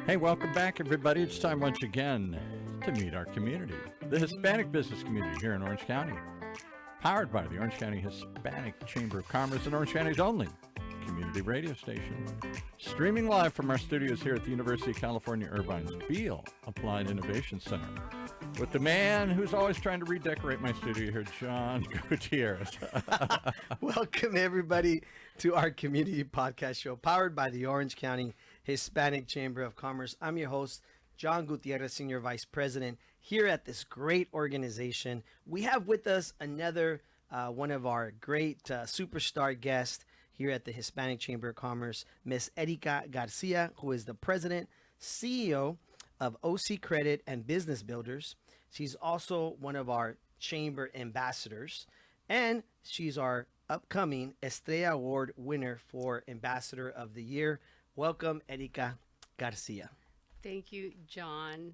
Hey, welcome back, everybody. It's time once again to meet our community, the Hispanic business community here in Orange County, powered by the Orange County Hispanic Chamber of Commerce and Orange County's only community radio station, streaming live from our studios here at the University of California Irvine's Beale Applied Innovation Center, with the man who's always trying to redecorate my studio here, John Gutierrez. Welcome, everybody, to our community podcast show powered by the Orange County Hispanic Chamber of Commerce. I'm your host, John Gutierrez, Senior Vice President here at this great organization. We have with us another one of our great superstar guests here at the Hispanic Chamber of Commerce, Miss Erika Garcia, who is the President, CEO of OC Credit and Business Builders. She's also one of our Chamber ambassadors, and she's our upcoming Estrella Award winner for Ambassador of the Year. Welcome, Erika Garcia. Thank you, John.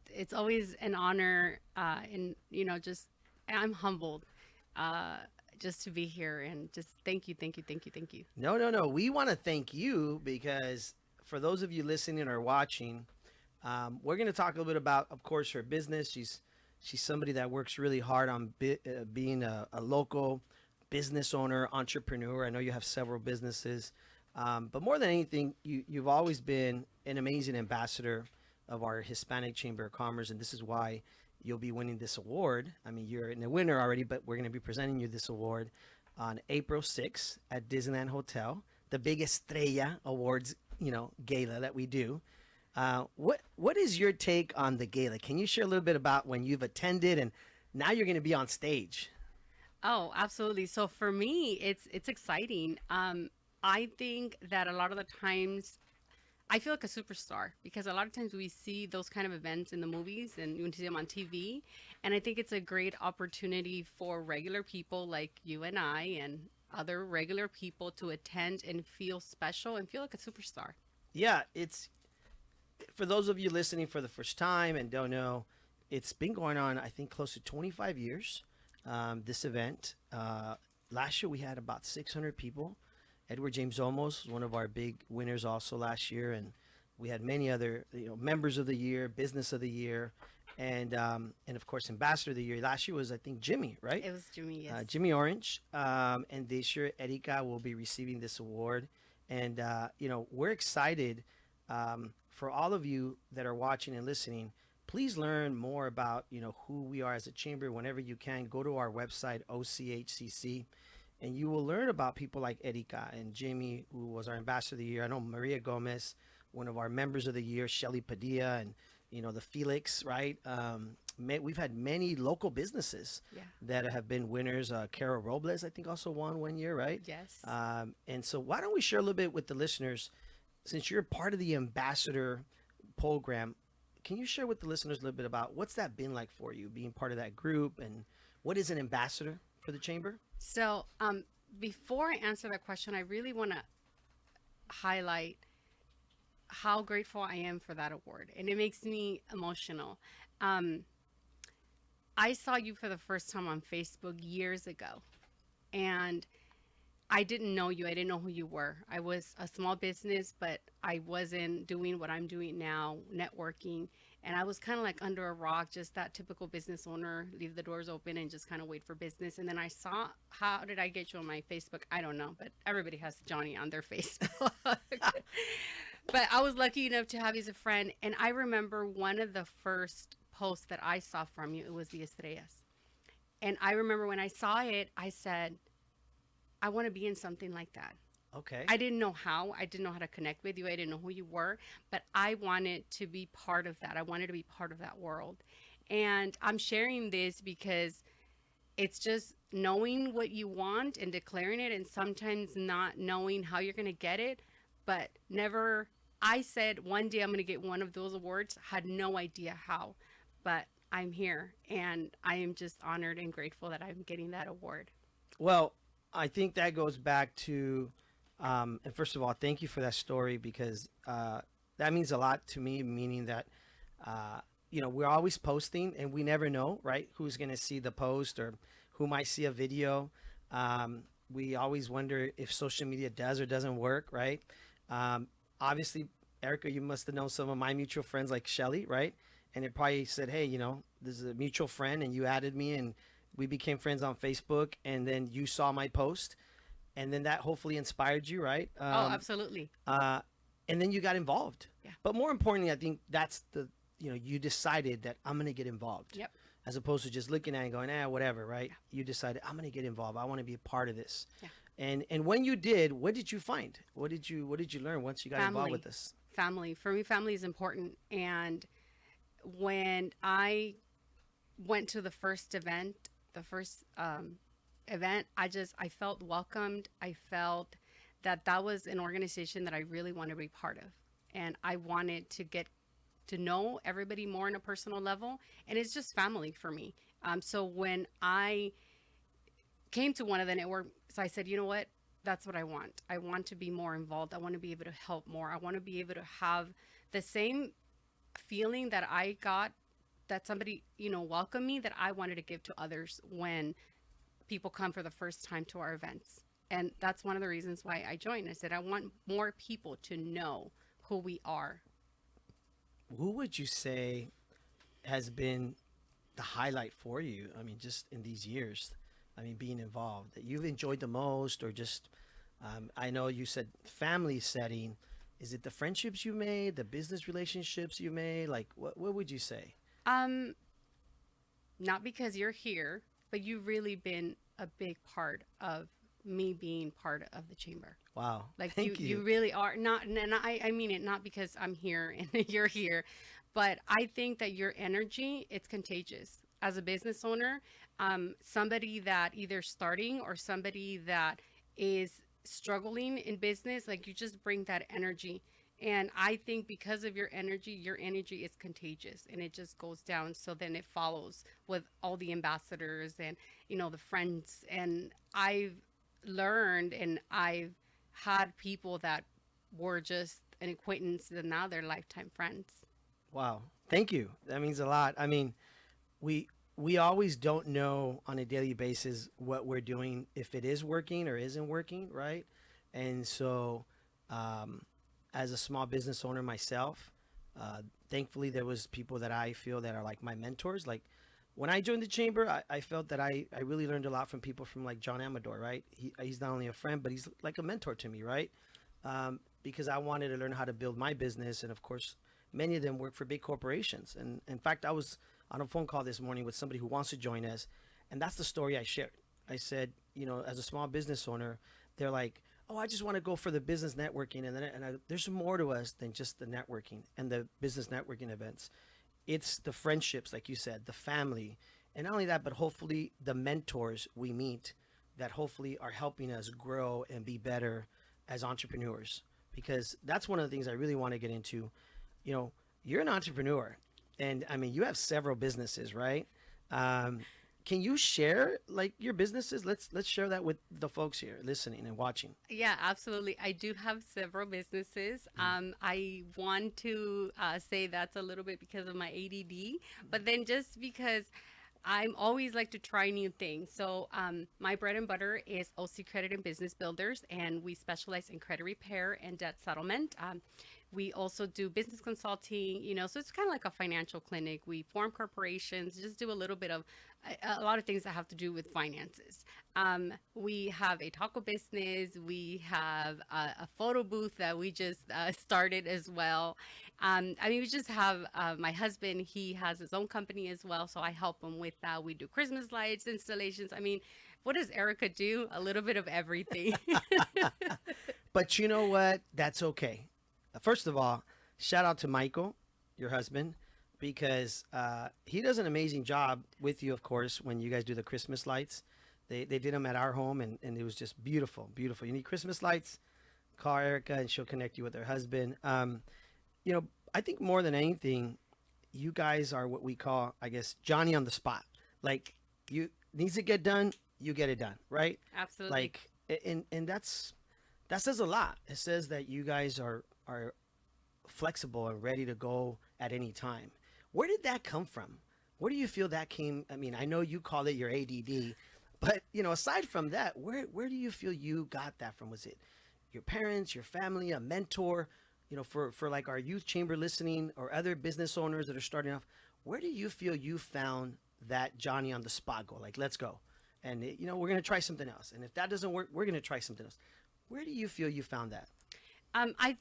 It's always an honor, and I'm humbled, just to be here, and just thank you. No. We want to thank you because for those of you listening or watching, we're going to talk a little bit about, of course, her business. She's somebody that works really hard on being a local business owner, entrepreneur. I know you have several businesses. But more than anything, you've always been an amazing ambassador of our Hispanic Chamber of Commerce, and this is why you'll be winning this award. I mean, you're in the winner already, but we're going to be presenting you this award on April 6th at Disneyland Hotel, the big Estrella Awards, gala that we do. What is your take on the gala? Can you share a little bit about when you've attended and now you're going to be on stage? Oh, absolutely. So for me, it's exciting. I think that a lot of the times I feel like a superstar because a lot of times we see those kind of events in the movies and you see them on TV. And I think it's a great opportunity for regular people like you and I and other regular people to attend and feel special and feel like a superstar. Yeah, it's for those of you listening for the first time and don't know, it's been going on, I think, close to 25 years, this event. Last year we had about 600 people. Edward James Olmos was one of our big winners also last year, and we had many other members of the year, business of the year, and of course Ambassador of the Year. Last year was, I think, Jimmy, right? It was Jimmy, yes. Jimmy Orange, and this year Erika will be receiving this award, and we're excited for all of you that are watching and listening. Please learn more about who we are as a chamber. Whenever you can, go to our website OCHCC. And you will learn about people like Erika and Jimmy, who was our Ambassador of the Year. I know Maria Gomez, one of our members of the year, Shelly Padilla, and, the Felix, right? We've had many local businesses that have been winners. Carol Robles, I think, also won one year, right? Yes. And so why don't we share a little bit with the listeners, since you're part of the Ambassador program, can you share with the listeners a little bit about what's that been like for you, being part of that group, and what is an ambassador for the Chamber? So before I answer that question, I really want to highlight how grateful I am for that award. And it makes me emotional. I saw you for the first time on Facebook years ago. And I didn't know you. I didn't know who you were. I was a small business, but I wasn't doing what I'm doing now, networking. And I was kind of like under a rock, just that typical business owner, leave the doors open and just kind of wait for business. And then I saw, how did I get you on my Facebook? I don't know, but everybody has Johnny on their Facebook. But I was lucky enough to have you as a friend. And I remember one of the first posts that I saw from you, it was the Estrellas. And I remember when I saw it, I said, I want to be in something like that. Okay. I didn't know how. I didn't know how to connect with you. I didn't know who you were, but I wanted to be part of that. I wanted to be part of that world. And I'm sharing this because it's just knowing what you want and declaring it, and sometimes not knowing how you're going to get it, but never. I said one day I'm going to get one of those awards, had no idea how, but I'm here and I am just honored and grateful that I'm getting that award. Well, I think that goes back to, and first of all, thank you for that story, because that means a lot to me, meaning that, we're always posting and we never know, right, who's going to see the post or who might see a video. We always wonder if social media does or doesn't work, right? Obviously, Erica, you must have known some of my mutual friends like Shelly, right? And it probably said, hey, this is a mutual friend, and you added me, and we became friends on Facebook, and then you saw my post, and then that hopefully inspired you, right? Oh, absolutely. And then you got involved. Yeah. But more importantly, I think that's you decided that I'm going to get involved. Yep. As opposed to just looking at it and going, whatever, right? Yeah. You decided, I'm going to get involved. I want to be a part of this. Yeah. And when you did, what did you find? What did you learn once you got involved with this? Family. For me, family is important. And when I went to the first event, I felt welcomed. I felt that was an organization that I really wanted to be part of. And I wanted to get to know everybody more on a personal level. And it's just family for me. So when I came to one of the networks, I said, you know what? That's what I want. I want to be more involved. I want to be able to help more. I want to be able to have the same feeling that I got, that somebody, welcomed me, that I wanted to give to others when people come for the first time to our events. And that's one of the reasons why I joined. I said, I want more people to know who we are. Who would you say has been the highlight for you? I mean, just in these years, being involved, that you've enjoyed the most, or just, I know you said family setting. Is it the friendships you made, the business relationships you made? Like, what would you say? Not because you're here, but you've really been a big part of me being part of the chamber. Wow. Like Thank you. You really are. Not, and I mean it not because I'm here and you're here, but I think that your energy, it's contagious. As a business owner, somebody that either starting or somebody that is struggling in business, like you just bring that energy. And I think because of your energy is contagious, and it just goes down. So then it follows with all the ambassadors and, the friends. And I've learned, and I've had people that were just an acquaintance and now they're lifetime friends. Wow. Thank you. That means a lot. I mean, we always don't know on a daily basis what we're doing, if it is working or isn't working, right? And so, as a small business owner myself, thankfully there was people that I feel that are like my mentors. Like when I joined the chamber, I felt that I really learned a lot from people from like John Amador, right? He's not only a friend, but he's like a mentor to me, right? Because I wanted to learn how to build my business. And of course, many of them work for big corporations. And in fact, I was on a phone call this morning with somebody who wants to join us. And that's the story I shared. I said, as a small business owner, they're like, oh, I just want to go for the business networking. And there's more to us than just the networking and the business networking events. It's the friendships, like you said, the family. And not only that, but hopefully the mentors we meet that hopefully are helping us grow and be better as entrepreneurs. Because that's one of the things I really want to get into. You're an entrepreneur. And you have several businesses, right? Can you share like your businesses? Let's share that with the folks here listening and watching. Yeah, absolutely. I do have several businesses. I want to say that's a little bit because of my ADD, but then just because I'm always like to try new things. So my bread and butter is OC Credit and Business Builders, and we specialize in credit repair and debt settlement. We also do business consulting, so it's kind of like a financial clinic. We form corporations, just do a little bit of a lot of things that have to do with finances. We have a taco business. We have a photo booth that we just started as well. We just have my husband. He has his own company as well, so I help him with that. We do Christmas lights, installations. What does Erica do? A little bit of everything. But you know what? That's okay. First of all, shout out to Michael, your husband, because he does an amazing job with you, of course, when you guys do the Christmas lights. They did them at our home, and it was just beautiful, beautiful. You need Christmas lights, call Erica, and she'll connect you with her husband. I think more than anything, you guys are what we call, I guess, Johnny on the spot. Like, you needs to get done, you get it done, right? Absolutely. Like, and that says a lot. It says that you guys are flexible and ready to go at any time. Where did that come from? Where do you feel that came? I know you call it your ADD, but aside from that, where do you feel you got that from? Was it your parents, your family, a mentor? for like our youth chamber listening or other business owners that are starting off, where do you feel you found that Johnny on the spot go? Like, let's go. And, we're going to try something else. And if that doesn't work, we're going to try something else. Where do you feel you found that? I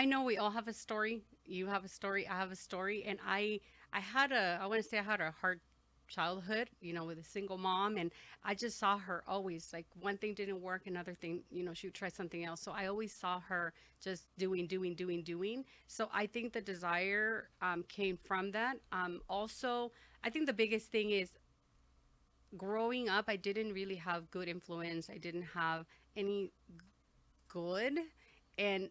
know we all have a story. You have a story. I have a story. And I want to say I had a hard childhood, with a single mom. And I just saw her always, like, one thing didn't work, another thing, she would try something else. So I always saw her just doing. So I think the desire came from that. Also, I think the biggest thing is growing up, I didn't really have good influence. I didn't have any good. And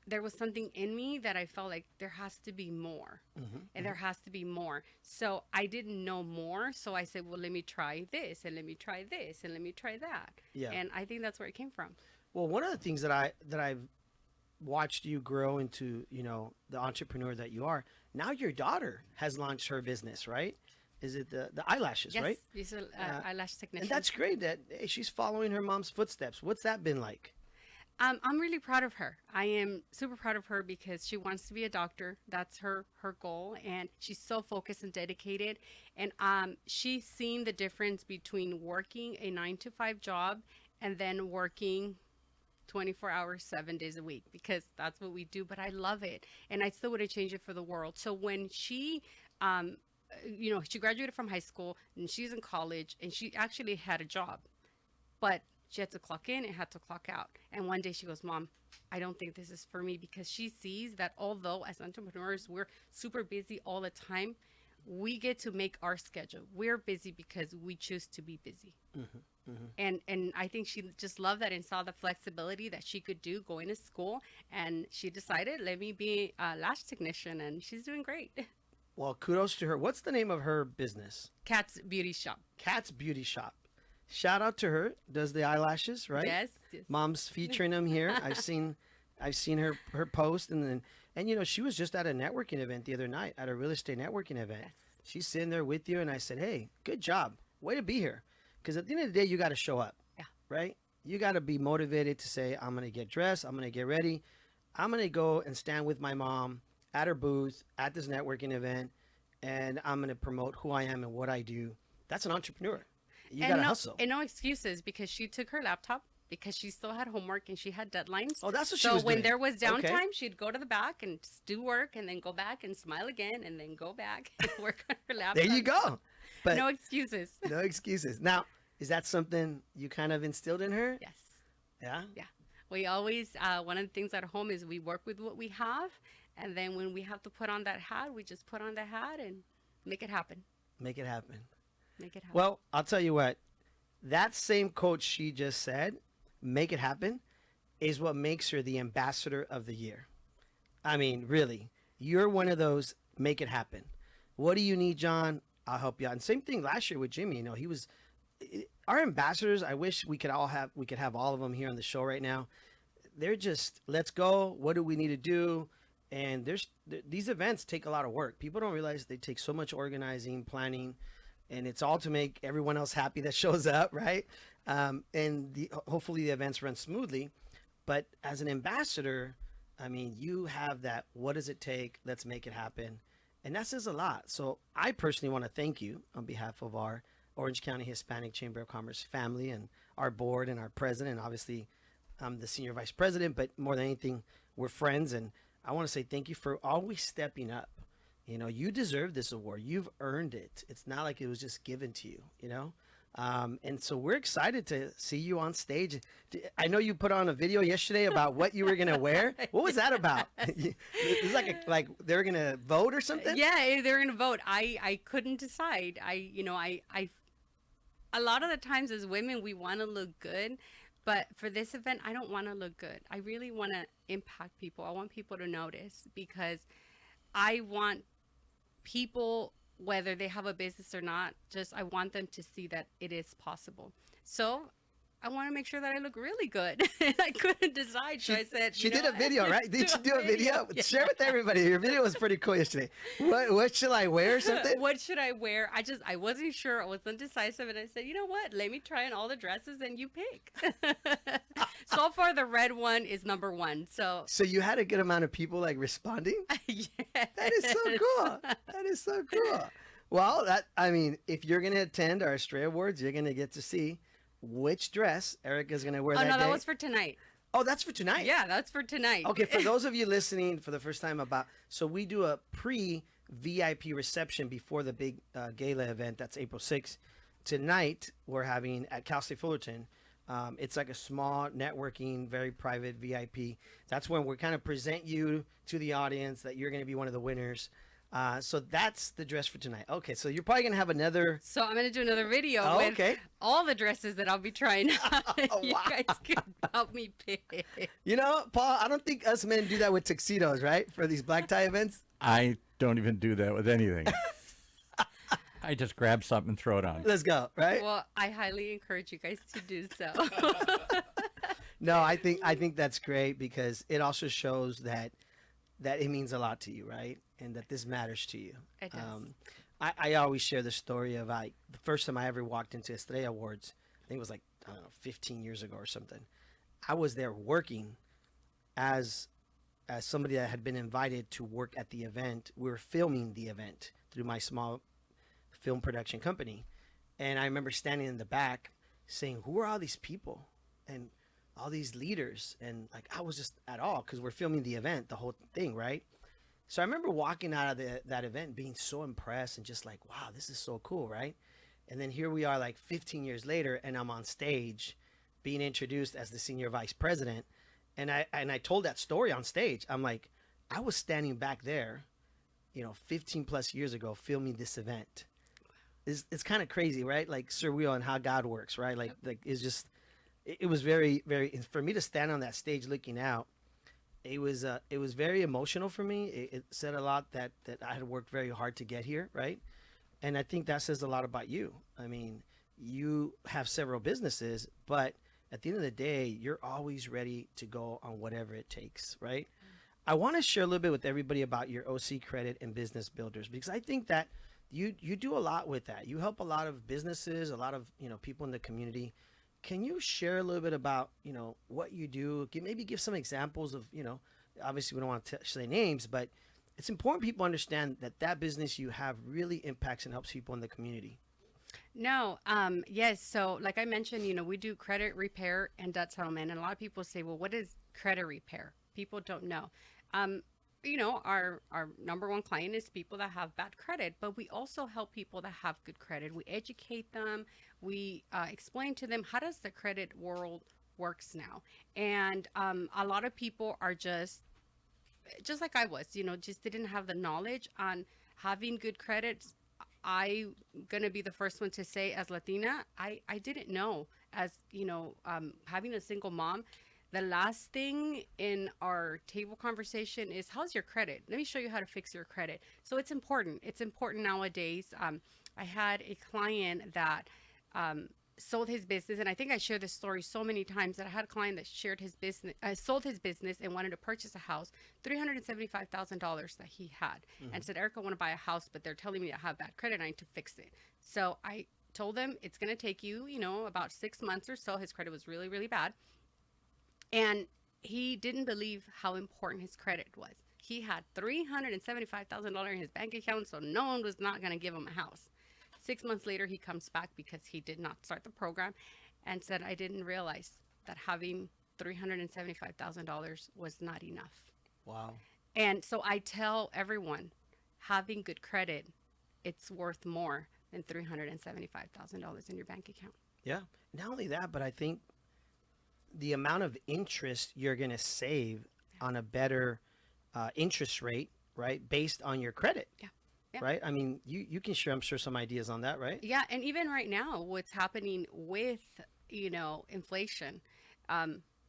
there was something in me that I felt like there has to be more. And there has to be more. So I didn't know more. So I said, well, let me try this and let me try this and let me try that. Yeah. And I think that's where it came from. Well, one of the things that I've watched you grow into, the entrepreneur that you are. Now your daughter has launched her business, right? Is it the eyelashes, Yes, right? she's an eyelash technician. And that's great that she's following her mom's footsteps. What's that been like? I'm really proud of her. I am super proud of her because she wants to be a doctor. That's her goal. And she's so focused and dedicated. And she's seen the difference between working a 9-to-5 job and then working 24 hours, 7 days a week, because that's what we do. But I love it. And I still wouldn't change it for the world. So when she, she graduated from high school and she's in college and she actually had a job, but she had to clock in and had to clock out. And one day she goes, Mom, I don't think this is for me, because she sees that although as entrepreneurs, we're super busy all the time, we get to make our schedule. We're busy because we choose to be busy. And I think she just loved that and saw the flexibility that she could do going to school. And she decided, let me be a lash technician, and she's doing great. Well, kudos to her. What's the name of her business? Cat's Beauty Shop. Cat's Beauty Shop. Shout out to her. Does the eyelashes, right? Yes. Mom's featuring them here. I've seen her post, and she was just at a networking event the other night, at a real estate networking event. Yes. She's sitting there with you, and I said, hey, good job. Way to be here. Because at the end of the day, you got to show up. Yeah. Right? You got to be motivated to say, I'm going to get dressed. I'm going to get ready. I'm going to go and stand with my mom at her booth at this networking event, and I'm going to promote who I am and what I do. That's an entrepreneur. You got to hustle. And no excuses, because she took her laptop because she still had homework and she had deadlines. Oh, that's what she was doing. So when there was downtime, Okay. she'd go to the back and just do work and then go back and smile again and then go back and work on her laptop. There you go. But No excuses. no excuses. Now, is that something you kind of instilled in her? Yes. Yeah? Yeah. We always, one of the things at home is we work with what we have. And then when we have to put on that hat, we just put on the hat and make it happen. Make it happen. Make it happen. Well, I'll tell you what. That same quote she just said, make it happen, is what makes her the ambassador of the year. I mean, really, you're one of those make it happen. What do you need, John? I'll help you out. And same thing last year with Jimmy. He was our ambassadors. I wish we could have all of them here on the show right now. They're just, let's go. What do we need to do? And these events take a lot of work. People don't realize they take so much organizing, planning, and it's all to make everyone else happy that shows up, right? Hopefully the events run smoothly. But as an ambassador, I mean, you have that, what does it take? Let's make it happen. And that says a lot. So I personally want to thank you on behalf of our Orange County Hispanic Chamber of Commerce family and our board and our president. Obviously, I'm the senior vice president, but more than anything, we're friends. And I want to say thank you for always stepping up. You deserve this award. You've earned it. It's not like it was just given to you, and so we're excited to see you on stage. I know you put on a video yesterday about what you were going to wear. What was that about? It's like they were going to vote or something? Yeah, they're going to vote. I couldn't decide. I a lot of the times as women, we want to look good. But for this event, I don't want to look good. I really want to impact people. I want people to notice, because I want people, whether they have a business or not, I want them to see that it is possible. So I want to make sure that I look really good. And I couldn't decide. So I said, She you know did a what? video, right? Did you do a video? Yeah. Share with everybody. Your video was pretty cool yesterday. What should I wear or something? What should I wear? I wasn't sure. I was indecisive. And I said, you know what? Let me try on all the dresses and you pick. So far, the red one is number one. So, So you had a good amount of people like responding? yes. That is so cool. That is so cool. Well, if you're going to attend our Estrella Awards, you're going to get to see which dress Erica's going to wear Oh, that no, day. that was for tonight. Oh, that's for tonight. Yeah, that's for tonight. Okay, for those of you listening for the first time so we do a pre-VIP reception before the big gala event. That's April 6th. Tonight, we're having at Cal State Fullerton. It's like a small networking, very private VIP. That's when we kind of present you to the audience that you're going to be one of the winners. So that's the dress for tonight. Okay, so you're probably going to have another... So I'm going to do another video Oh, with okay. all the dresses that I'll be trying out. You Wow. guys can help me pick. You know, Paul, I don't think us men do that with tuxedos, right? For these black tie events. I don't even do that with anything. I just grab something and throw it on. Let's go, right? Well, I highly encourage you guys to do so. No, I think that's great because it also shows that it means a lot to you, right? And that this matters to you. It does. I always share the story of the first time I ever walked into Estrella Awards. I think it was like, I don't know, 15 years ago or something. I was there working as somebody that had been invited to work at the event. We were filming the event through my small film production company. And I remember standing in the back saying, who are all these people and all these leaders? And like, I was just at all because we're filming the event, the whole thing, right? So I remember walking out of that event being so impressed and just like, wow, this is so cool, right? And then here we are like 15 years later and I'm on stage being introduced as the senior vice president. And I told that story on stage. I'm like, I was standing back there, 15 plus years ago filming this event. It's kind of crazy, right? Like surreal and how God works, right? Like it's just, it was very, very, for me to stand on that stage looking out, it was very emotional for me. It said a lot that I had worked very hard to get here, right? And I think that says a lot about you. I mean, you have several businesses, but at the end of the day, you're always ready to go on whatever it takes, right? I want to share a little bit with everybody about your OC Credit and Business Builders because I think that you do a lot with that. You help a lot of businesses, a lot of people in the community. Can you share a little bit about what you do? Maybe give some examples of obviously we don't want to say names, but it's important people understand that business you have really impacts and helps people in the community. No, yes. So like I mentioned, we do credit repair and debt settlement. And a lot of people say, well, what is credit repair? People don't know. Our number one client is people that have bad credit, but we also help people that have good credit. We educate them. We explain to them how does the credit world works now. And a lot of people are just like I was, just didn't have the knowledge on having good credit. I'm going to be the first one to say as Latina, I didn't know as, having a single mom. The last thing in our table conversation is how's your credit? Let me show you how to fix your credit. So it's important. It's important nowadays. I had a client that sold his business, and I think I shared this story so many times that I had a client that sold his business and wanted to purchase a house, $375,000 that he had, and said, Erica, I want to buy a house, but they're telling me I have bad credit and I need to fix it. So I told him it's going to take you, about 6 months or so. His credit was really, really bad. And he didn't believe how important his credit was. He had $375,000 in his bank account, so no one was not going to give him a house. 6 months later, he comes back because he did not start the program and said, I didn't realize that having $375,000 was not enough. Wow. And so I tell everyone, having good credit, it's worth more than $375,000 in your bank account. Yeah. Not only that, but I think the amount of interest you're going to save on a better interest rate, right, based on your credit. Yeah. Yeah. Right. I mean, you can share, I'm sure, some ideas on that, right? Yeah. And even right now, what's happening with, inflation,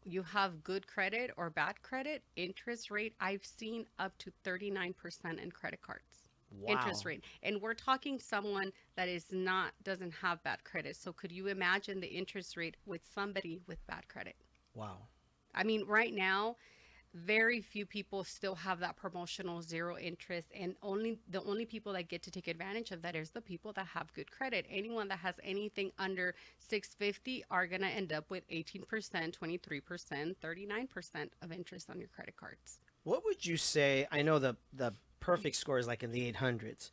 you have good credit or bad credit, interest rate, I've seen up to 39% in credit cards. interest Wow. rate. And we're talking someone that doesn't have bad credit. So could you imagine the interest rate with somebody with bad credit? Wow. I mean, right now, very few people still have that promotional zero interest, and the only people that get to take advantage of that is the people that have good credit. Anyone that has anything under 650 are going to end up with 18%, 23%, 39% of interest on your credit cards. What would you say? I know the perfect score is like in the 800s,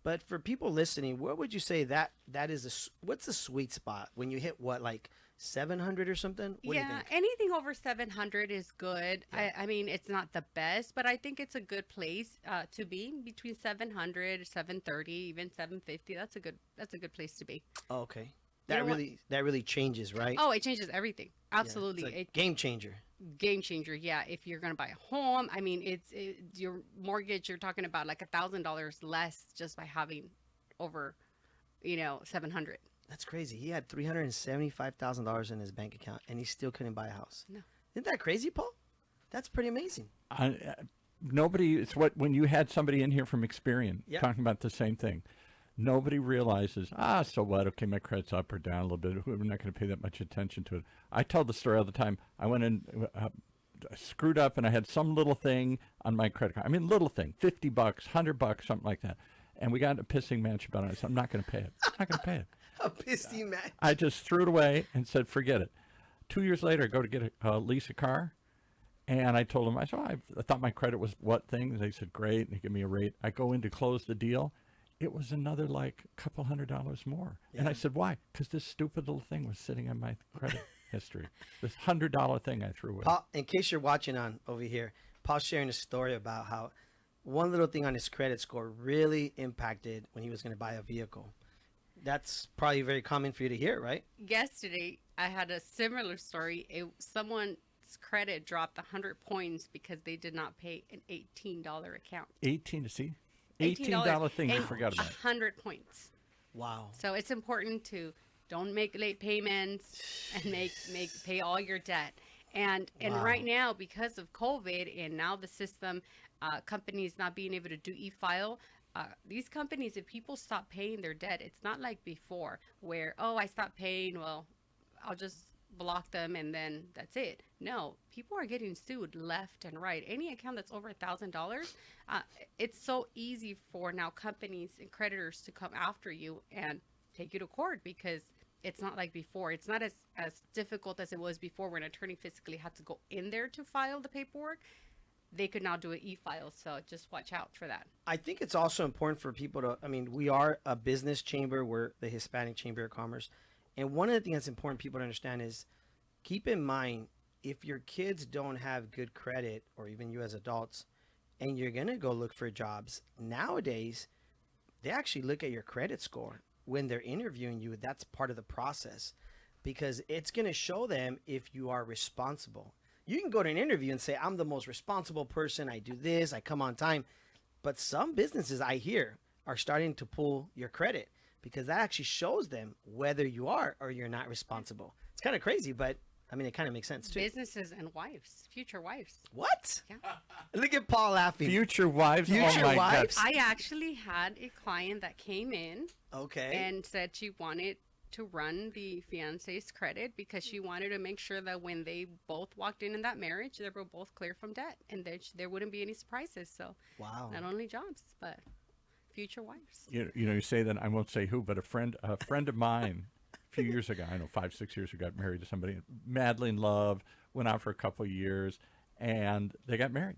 but for people listening, what would you say that is what's the sweet spot when you hit what, like 700 or something? What do you Yeah, think? anything over 700 is good. Yeah. I mean, it's not the best, but I think it's a good place to be between 700, 730, even 750. That's a good place to be. Oh, okay. You know what? That really changes, right? Oh, it changes everything. Yeah, Absolutely. it's a It game changer. game changer. Yeah, if you're going to buy a home, I mean, your mortgage, you're talking about like $1,000 less just by having over, 700. That's crazy. He had $375,000 in his bank account, and he still couldn't buy a house. No. Isn't that crazy, Paul? That's pretty amazing. It's when you had somebody in here from Experian Yeah. talking about the same thing. Nobody realizes, so what? Okay, my credit's up or down a little bit. We're not going to pay that much attention to it. I tell the story all the time. I went in, screwed up, and I had some little thing on my credit card. I mean, little thing, $50, $100, something like that. And we got in a pissing match about it. I said, I'm not going to pay it. I'm not going to pay it. A pissy match. I just threw it away and said, forget it. 2 years later, I go to get lease a car. And I told them, I thought my credit was what thing? They said, great. And they give me a rate. I go in to close the deal. It was another like a couple $100 more. And I Yeah. said, why? Because this stupid little thing was sitting on my credit history. This $100 thing I threw away. Paul, in case you're watching on over here, Paul's sharing a story about how one little thing on his credit score really impacted when he was going to buy a vehicle. That's probably very common for you to hear, right? Yesterday, I had a similar story. Someone's credit dropped 100 points because they did not pay an $18 account. 18 to see? $18 thing you and forgot about. 100 points. Wow. So it's important to don't make late payments and pay all your debt. And Wow. right now, because of COVID and now the system, companies not being able to do e-file, these companies, if people stop paying their debt, it's not like before where, I stopped paying, well, I'll just block them and then that's it. No, people are getting sued left and right. Any account that's over $1,000, it's so easy for now companies and creditors to come after you and take you to court because it's not like before. It's not as difficult as it was before when an attorney physically had to go in there to file the paperwork. They could now do an e-file, so just watch out for that. I think it's also important for people to, we are a business chamber. We're the Hispanic Chamber of Commerce. And one of the things that's important people to understand is keep in mind, if your kids don't have good credit, or even you as adults, and you're going to go look for jobs, nowadays, they actually look at your credit score when they're interviewing you. That's part of the process because it's going to show them if you are responsible. You can go to an interview and say, I'm the most responsible person. I do this. I come on time. But some businesses I hear are starting to pull your credit because that actually shows them whether you are or you're not responsible. It's kind of crazy, but it kind of makes sense too. Businesses and wives, future wives. What? Yeah. Look at Paul laughing. Future wives? Future oh my wives? God. I actually had a client that came in Okay. and said she wanted to run the fiance's credit because she wanted to make sure that when they both walked in that marriage, they were both clear from debt and there wouldn't be any surprises. So Wow. not only jobs, but future wives. You say that, I won't say who, but a friend of mine a few years ago, I know 5-6 years ago, got married to somebody madly in love, went out for a couple of years, and they got married.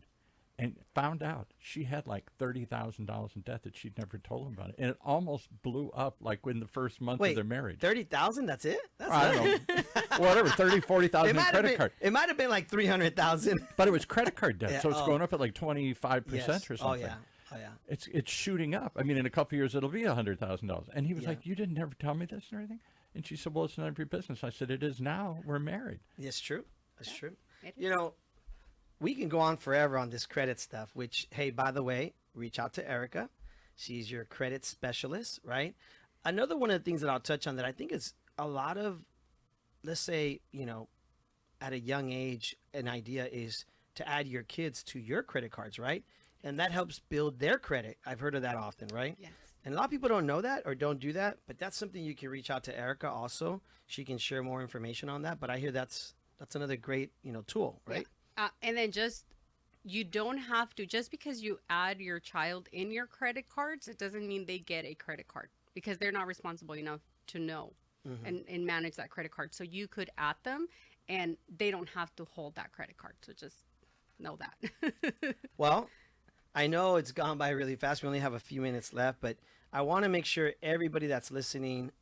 And found out she had like $30,000 in debt that she'd never told him about it. And it almost blew up like in the first month of their marriage. 30,000? That's it? That's I don't know. Whatever, 30, 40,000 in credit card. It might have been like 300,000. But it was credit card debt. Yeah, So it's going up at like 25% Yes. or something. Oh yeah. Oh yeah. It's shooting up. In a couple of years, it'll be $100,000. And he was Yeah. like, you didn't ever tell me this and everything? And she said, well, it's none of your business. I said, it is now. We're married. It's true. It's true. It is. We can go on forever on this credit stuff, which, hey, by the way, reach out to Erika. She's your credit specialist, right? Another one of the things that I'll touch on that I think is a lot of, let's say, at a young age, an idea is to add your kids to your credit cards, right? and that helps build their credit. I've heard of that often, right? Yes. And a lot of people don't know that or don't do that, but that's something you can reach out to Erica also. She can share more information on that. But I hear that's another great, tool, right? Yeah. And then you don't have to, just because you add your child in your credit cards, it doesn't mean they get a credit card, because they're not responsible enough to know and manage that credit card. So you could add them and they don't have to hold that credit card. So just know that. Well, I know it's gone by really fast. We only have a few minutes left, but I want to make sure everybody that's listening,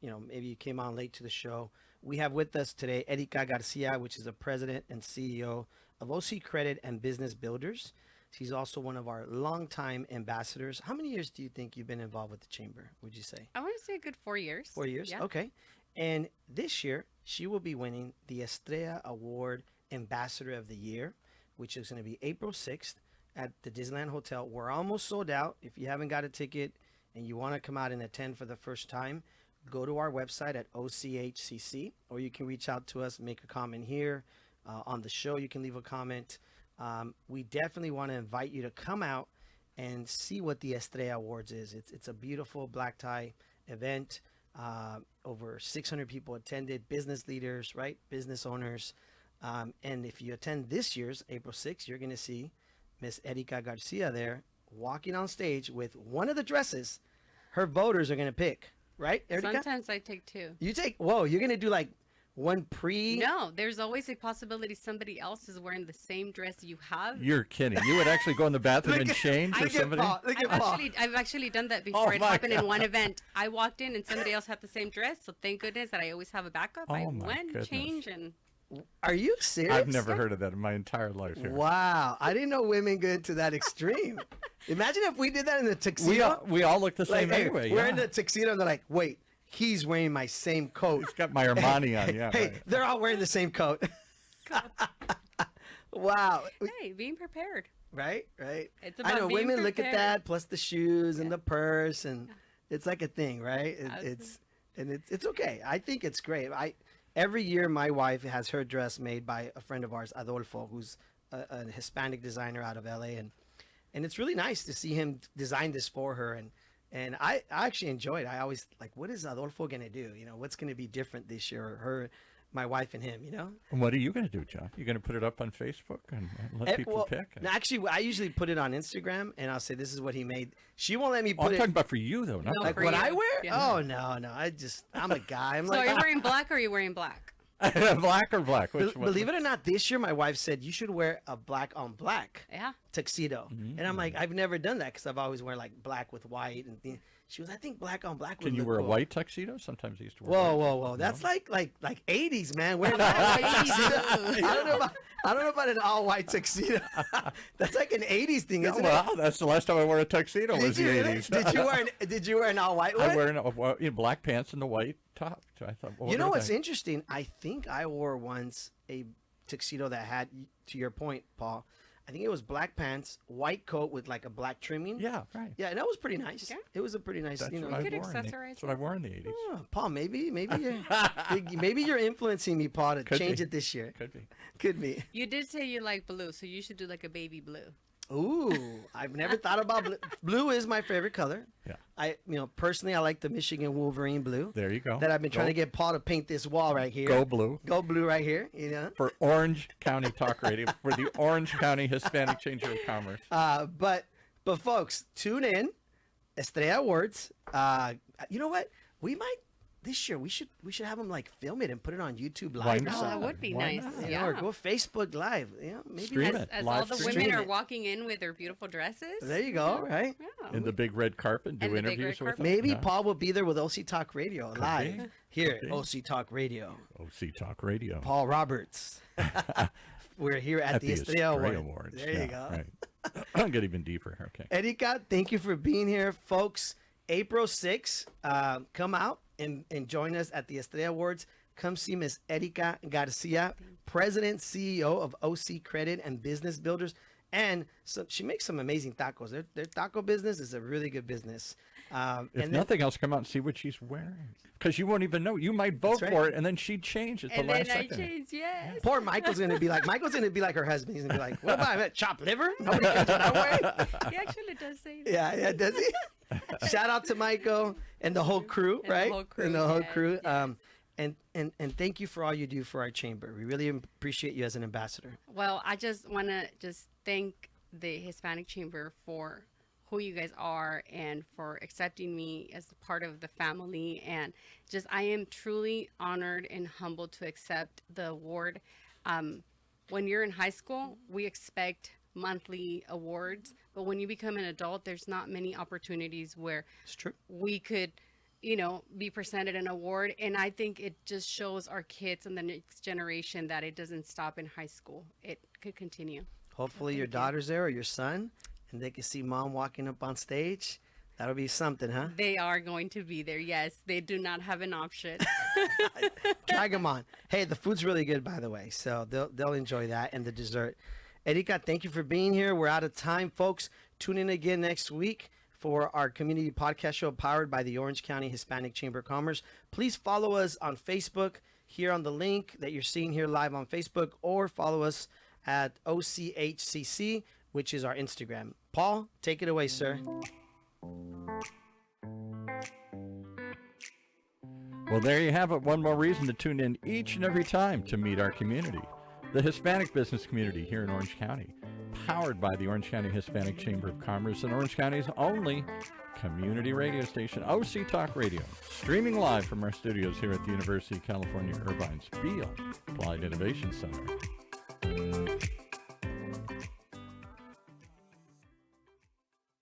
maybe you came on late to the show. We have with us today Erika Garcia, which is the president and CEO of OC Credit and Business Builders. She's also one of our longtime ambassadors. How many years do you think you've been involved with the chamber, would you say? I want to say a good 4 years. 4 years? Yeah. Okay. And this year, she will be winning the Estrella Award Ambassador of the Year, which is going to be April 6th at the Disneyland Hotel. We're almost sold out. If you haven't got a ticket and you want to come out and attend for the first time, go to our website at OCHCC, or you can reach out to us, make a comment here. On the show, you can leave a comment. We definitely want to invite you to come out and see what the Estrella Awards is. It's a beautiful black tie event. Over 600 people attended, business leaders, right? Business owners. And if you attend this year's April 6th, you're going to see Miss Erika Garcia there walking on stage with one of the dresses her voters are going to pick, right, Erika? Sometimes I take two. You're going to do like one No, there's always a possibility somebody else is wearing the same dress you have. You're kidding. You would actually go in the bathroom and change for somebody? I've actually done that before. It happened in one event. I walked in and somebody else had the same dress, so thank goodness that I always have a backup. I went, change, and... Are you serious? I've never heard of that in my entire life here. Wow. I didn't know women go to that extreme. Imagine if we did that in the tuxedo. We all look the same like, anyway. We're in the tuxedo and they're like, wait, he's wearing my same coat. He's got my Armani on, yeah. Hey, right. they're all wearing the same coat. Wow. Hey, being prepared. Right. It's about I know being women look at prepared. that, plus the shoes and the purse, and it's like a thing, right? It's okay. I think it's great. Every year my wife has her dress made by a friend of ours, Adolfo, who's a Hispanic designer out of LA, and it's really nice to see him design this for her, and I actually enjoy it. I always like, what is Adolfo gonna do? What's gonna be different this year? My wife and him, And what are you going to do, John? You're going to put it up on Facebook and let people pick? No, actually, I usually put it on Instagram, and I'll say, this is what he made. She won't let me I'm put it. talking about for you, though. Not No, Like for what you. I wear? Yeah. Oh, no. I'm a guy. I'm So like, are you wearing black or are you wearing black? black or black? Which one? believe it or not, this year my wife said you should wear a black on black Yeah. tuxedo. And I'm like, I've never done that because I've always worn like black with white. And she was, I think black on black would Can you look wear a cool. white tuxedo? Sometimes I used to wear Whoa. That's like 80s, man. Wearing Oh, all white you tuxedo. do. I don't know about an all white tuxedo. That's like an 80s thing, isn't it? Well, that's the last time I wore a tuxedo was Did you the really? 80s. Did you wear an all white one? I wear black pants and the white top. So I thought, well, You know what what's is that? interesting? I think I wore once a tuxedo that had, to your point, Paul, I think it was black pants, white coat with like a black trimming. Yeah, right. Yeah, and that was pretty nice. Yeah. It was a pretty nice, That's you know. what I could wore. accessorize That's what I wore in the 80s. Oh, Paul, maybe you're influencing me, Paul, to Could change be. it this year. Could be. Could be. You did say you like blue, so you should do like a baby blue. Ooh, I've never thought about blue. Blue is my favorite color. Yeah. Personally, I like the Michigan Wolverine blue. There you go. That I've been trying to get Paul to paint this wall right here. Go blue. Go blue right here. For Orange County Talk Radio, for the Orange County Hispanic Chamber of Commerce. But folks, tune in. Estrella Awards. You know what? We might this year. We should have them like film it and put it on YouTube Why Live or not? Oh, something. that would be Why nice. not? Yeah. Or go Facebook Live. Maybe. Stream As, it. as Live all the stream women it. are walking in with their beautiful dresses. There you go. Right. Yeah. In the big red carpet, do And the big interviews red with carpet. them? Maybe Yeah. Paul will be there with OC Talk Radio live be. here Could at be. OC Talk Radio. OC Talk Radio. Paul Roberts. We're here at the Estrella Awards. There you go. Right. I'll get even deeper. Okay. Erika, thank you for being here, folks. April 6th, come out and join us at the Estrella Awards. Come see Miss Erika Garcia, President, CEO of OC Credit and Business Builders. And so she makes some amazing tacos. Their taco business is a really good business. If and nothing else, come out and see what she's wearing. Because you won't even know. You might vote That's for right. it, and then she'd change at the And last then I second. changed, yes. poor Michael's gonna be like her husband. He's gonna be like, what about I chopped liver? Nobody cares what I'm wearing. He actually does say that. Yeah, does he? Shout out to Michael and the whole crew, And the right? whole crew, And the whole yes, crew. yes. And thank you for all you do for our chamber. We really appreciate you as an ambassador. Well, I just want to just thank the Hispanic Chamber for who you guys are and for accepting me as part of the family. And just, I am truly honored and humbled to accept the award. When you're in high school, we expect monthly awards, but when you become an adult, there's not many opportunities where It's true. we could, be presented an award. And I think it just shows our kids and the next generation that it doesn't stop in high school. It could continue. Hopefully your Thank you. daughter's there or your son, and they can see mom walking up on stage. That'll be something, huh? They are going to be there. Yes, they do not have an option. Drag them on. Hey, the food's really good, by the way, so they'll enjoy that and the dessert. Erika, thank you for being here. We're out of time, folks. Tune in again next week for our community podcast show powered by the Orange County Hispanic Chamber of Commerce. Please follow us on Facebook here on the link that you're seeing here live on Facebook, or follow us at OCHCC, which is our Instagram. Paul, take it away, sir. Well, there you have it. One more reason to tune in each and every time to meet our community, the Hispanic business community here in Orange County, powered by the Orange County Hispanic Chamber of Commerce and Orange County's only community radio station, OC Talk Radio, streaming live from our studios here at the University of California, Irvine's Beale Applied Innovation Center.